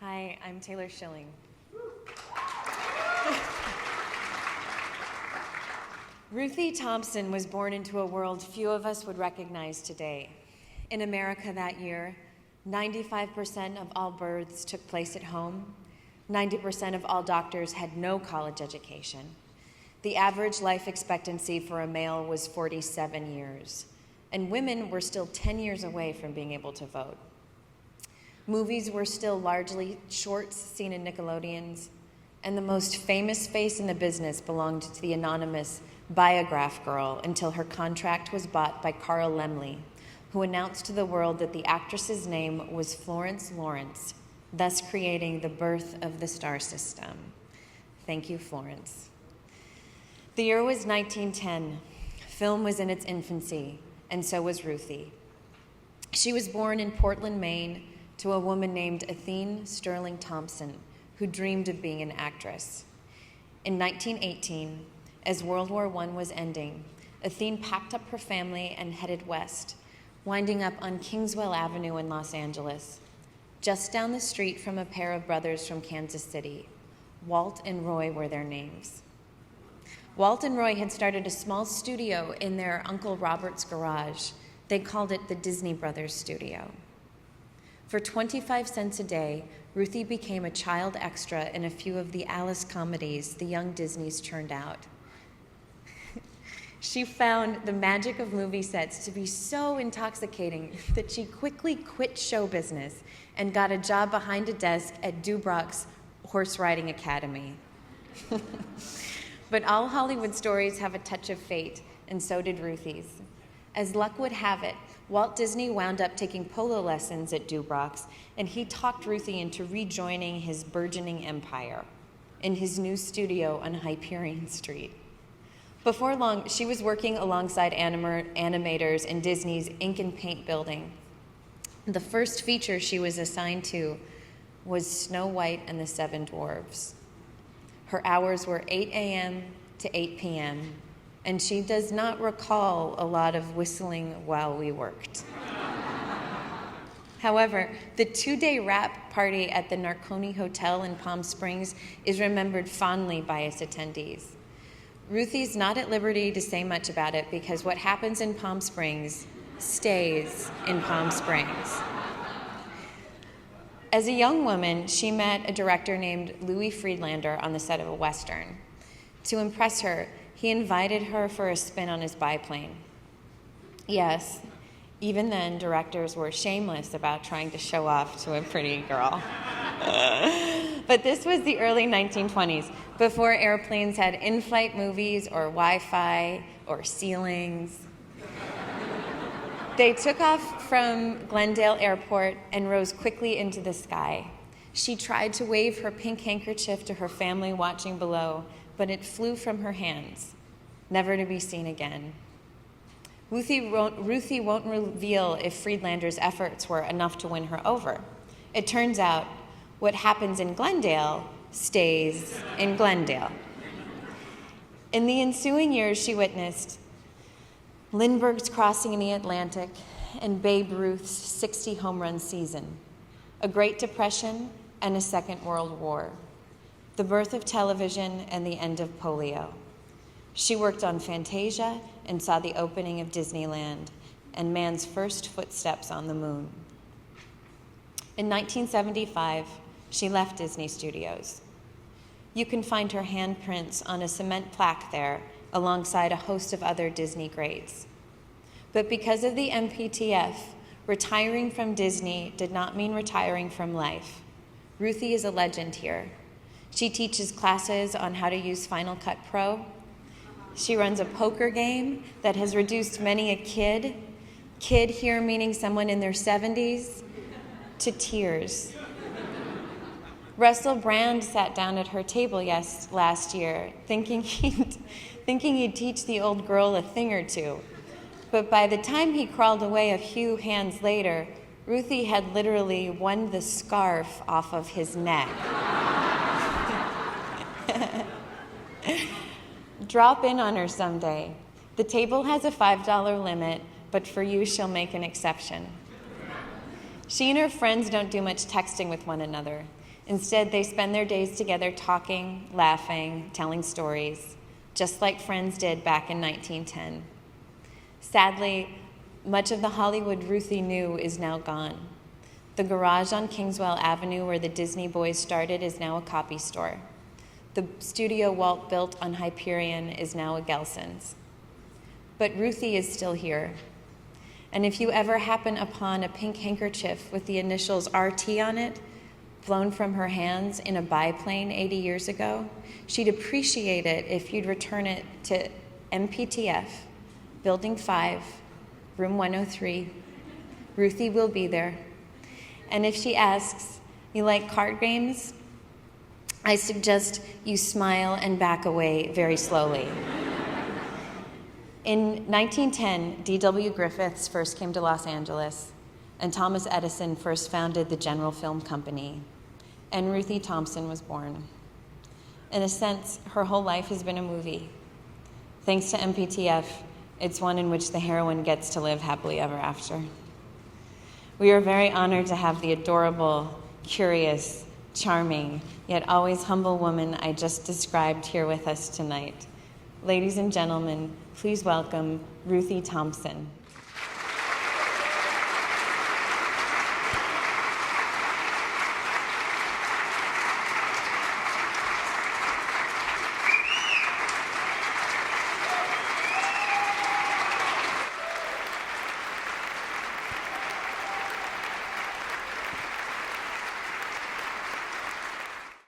Hi, I'm Taylor Schilling. Ruthie Tompson was born into a world few of us would recognize today. In America that year, 95% of all births took place at home. 90% of all doctors had no college education. The average life expectancy for a male was 47 years, and women were still 10 years away from being able to vote. Movies were still largely shorts seen in Nickelodeons, and the most famous face in the business belonged to the anonymous Biograph Girl until her contract was bought by Carl Laemmle, who announced to the world that the actress's name was Florence Lawrence, thus creating the birth of the star system. Thank you, Florence. The year was 1910. Film was in its infancy, and so was Ruthie. She was born in Portland, Maine, to a woman named Athene Sterling Thompson, who dreamed of being an actress. In 1918, as World War I was ending, Athene packed up her family and headed west, winding up on Kingswell Avenue in Los Angeles, just down the street from a pair of brothers from Kansas City. Walt and Roy were their names. Walt and Roy had started a small studio in their Uncle Robert's garage. They called it the Disney Brothers Studio. For 25 cents a day, Ruthie became a child extra in a few of the Alice comedies the young Disneys churned out. She found the magic of movie sets to be so intoxicating that she quickly quit show business and got a job behind a desk at Dubrock's Horse Riding Academy. But all Hollywood stories have a touch of fate, and so did Ruthie's. As luck would have it, Walt Disney wound up taking polo lessons at Dubrock's, and he talked Ruthie into rejoining his burgeoning empire in his new studio on Hyperion Street. Before long, she was working alongside animators in Disney's Ink and Paint building. The first feature she was assigned to was Snow White and the Seven Dwarfs. Her hours were 8 a.m. to 8 p.m., and she does not recall a lot of whistling while we worked. However, the 2-day wrap party at the Narconi Hotel in Palm Springs is remembered fondly by its attendees. Ruthie's not at liberty to say much about it because what happens in Palm Springs stays in Palm Springs. As a young woman, she met a director named Louis Friedlander on the set of a Western. To impress her, he invited her for a spin on his biplane. Yes, even then, directors were shameless about trying to show off to a pretty girl. But this was the early 1920s, before airplanes had in-flight movies or Wi-Fi or ceilings. They took off from Glendale Airport and rose quickly into the sky. She tried to wave her pink handkerchief to her family watching below, but it flew from her hands, never to be seen again. Ruthie won't reveal if Friedlander's efforts were enough to win her over. It turns out what happens in Glendale stays in Glendale. In the ensuing years, she witnessed Lindbergh's crossing in the Atlantic and Babe Ruth's 60 home run season, a Great Depression and a Second World War, the birth of television and the end of polio. She worked on Fantasia and saw the opening of Disneyland and man's first footsteps on the moon. In 1975, she left Disney Studios. You can find her handprints on a cement plaque there alongside a host of other Disney greats. But because of the MPTF, retiring from Disney did not mean retiring from life. Ruthie is a legend here. She teaches classes on how to use Final Cut Pro. She runs a poker game that has reduced many a kid here meaning someone in their 70s, to tears. Russell Brand sat down at her table last year, thinking he'd teach the old girl a thing or two. But by the time he crawled away a few hands later, Ruthie had literally won the scarf off of his neck. Drop in on her someday. The table has a $5 limit, but for you, she'll make an exception. She and her friends don't do much texting with one another. Instead, they spend their days together talking, laughing, telling stories, just like Friends did back in 1910. Sadly, much of the Hollywood Ruthie knew is now gone. The garage on Kingswell Avenue where the Disney boys started is now a copy store. The studio Walt built on Hyperion is now a Gelson's. But Ruthie is still here. And if you ever happen upon a pink handkerchief with the initials RT on it, blown from her hands in a biplane 80 years ago, she'd appreciate it if you'd return it to MPTF, Building 5, Room 103. Ruthie will be there. And if she asks, "You like card games?" I suggest you smile and back away very slowly. In 1910, D.W. Griffiths first came to Los Angeles, and Thomas Edison first founded the General Film Company, and Ruthie Tompson was born. In a sense, her whole life has been a movie. Thanks to MPTF, it's one in which the heroine gets to live happily ever after. We are very honored to have the adorable, curious, charming, yet always humble woman I just described here with us tonight. Ladies and gentlemen, please welcome Ruthie Tompson.